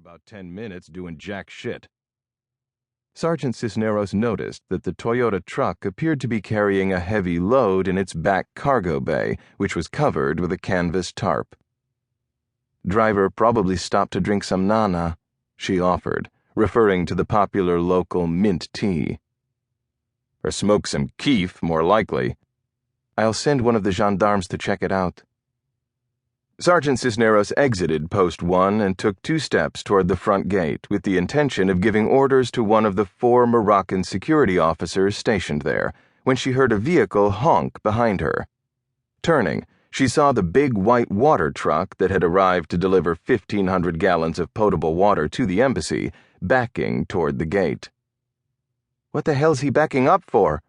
about 10 minutes doing jack shit. Sergeant Cisneros noticed that the Toyota truck appeared to be carrying a heavy load in its back cargo bay, which was covered with a canvas tarp. "Driver probably stopped to drink some nana," she offered, referring to the popular local mint tea. "Or smoke some keef, more likely. I'll send one of the gendarmes to check it out." Sergeant Cisneros exited Post 1 and took 2 steps toward the front gate with the intention of giving orders to one of the 4 Moroccan security officers stationed there, when she heard a vehicle honk behind her. Turning, she saw the big white water truck that had arrived to deliver 1,500 gallons of potable water to the embassy, backing toward the gate. "What the hell's he backing up for?"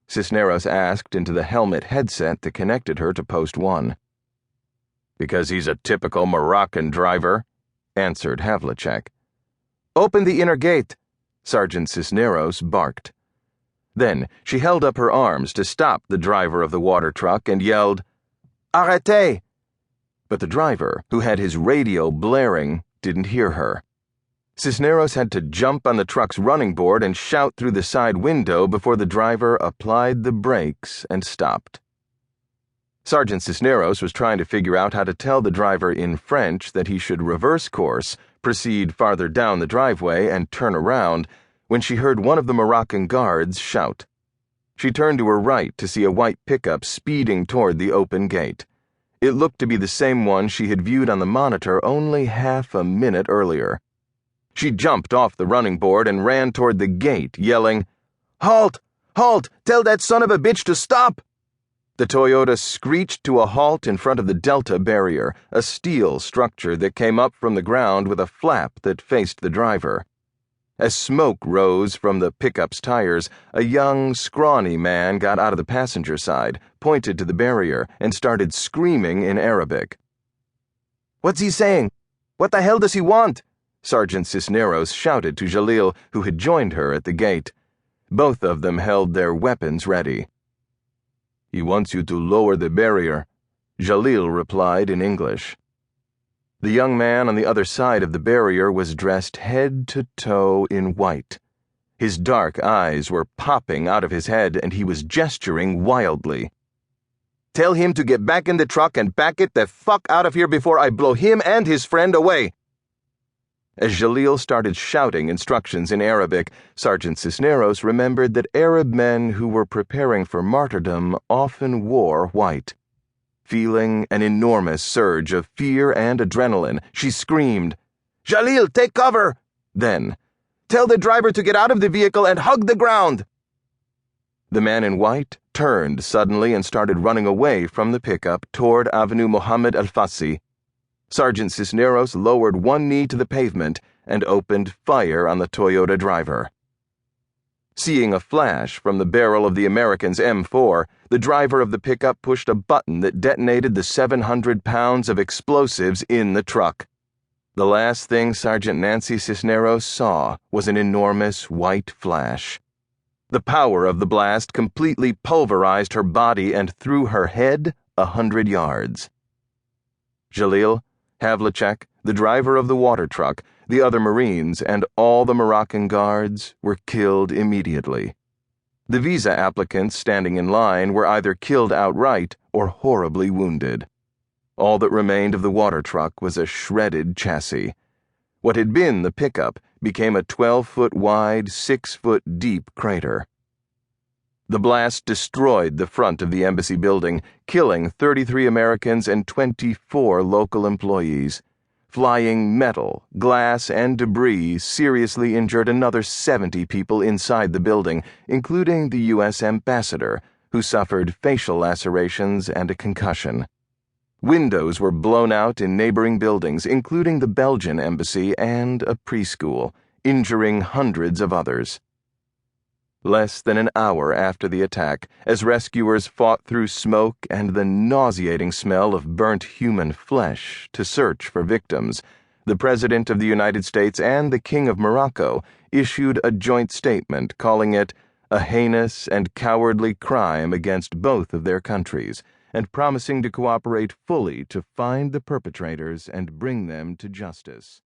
Cisneros asked into the helmet headset that connected her to Post 1. "Because he's a typical Moroccan driver," answered Hachette. "Open the inner gate," Sergeant Cisneros barked. Then she held up her arms to stop the driver of the water truck and yelled, "Arrêtez!" But the driver, who had his radio blaring, didn't hear her. Cisneros had to jump on the truck's running board and shout through the side window before the driver applied the brakes and stopped. Sergeant Cisneros was trying to figure out how to tell the driver in French that he should reverse course, proceed farther down the driveway, and turn around, when she heard one of the Moroccan guards shout. She turned to her right to see a white pickup speeding toward the open gate. It looked to be the same one she had viewed on the monitor only half a minute earlier. She jumped off the running board and ran toward the gate, yelling, "Halt! Halt! Tell that son of a bitch to stop!" The Toyota screeched to a halt in front of the Delta barrier, a steel structure that came up from the ground with a flap that faced the driver. As smoke rose from the pickup's tires, a young, scrawny man got out of the passenger side, pointed to the barrier, and started screaming in Arabic. "What's he saying? What the hell does he want?" Sergeant Cisneros shouted to Jalil, who had joined her at the gate. Both of them held their weapons ready. "He wants you to lower the barrier," Jalil replied in English. The young man on the other side of the barrier was dressed head to toe in white. His dark eyes were popping out of his head, and he was gesturing wildly. "Tell him to get back in the truck and back it the fuck out of here before I blow him and his friend away." As Jalil started shouting instructions in Arabic, Sergeant Cisneros remembered that Arab men who were preparing for martyrdom often wore white. Feeling an enormous surge of fear and adrenaline, she screamed, "Jalil, take cover!" Then, "Tell the driver to get out of the vehicle and hug the ground!" The man in white turned suddenly and started running away from the pickup toward Avenue Mohammed Al-Fassi. Sergeant Cisneros lowered one knee to the pavement and opened fire on the Toyota driver. Seeing a flash from the barrel of the American's M4, the driver of the pickup pushed a button that detonated the 700 pounds of explosives in the truck. The last thing Sergeant Nancy Cisneros saw was an enormous white flash. The power of the blast completely pulverized her body and threw her head 100 yards. Jalil, Hachette, the driver of the water truck, the other Marines, and all the Moroccan guards were killed immediately. The visa applicants standing in line were either killed outright or horribly wounded. All that remained of the water truck was a shredded chassis. What had been the pickup became a 12-foot wide, 6-foot deep crater. The blast destroyed the front of the embassy building, killing 33 Americans and 24 local employees. Flying metal, glass, and debris seriously injured another 70 people inside the building, including the U.S. ambassador, who suffered facial lacerations and a concussion. Windows were blown out in neighboring buildings, including the Belgian embassy and a preschool, injuring hundreds of others. Less than an hour after the attack, as rescuers fought through smoke and the nauseating smell of burnt human flesh to search for victims, the President of the United States and the King of Morocco issued a joint statement calling it a heinous and cowardly crime against both of their countries, and promising to cooperate fully to find the perpetrators and bring them to justice.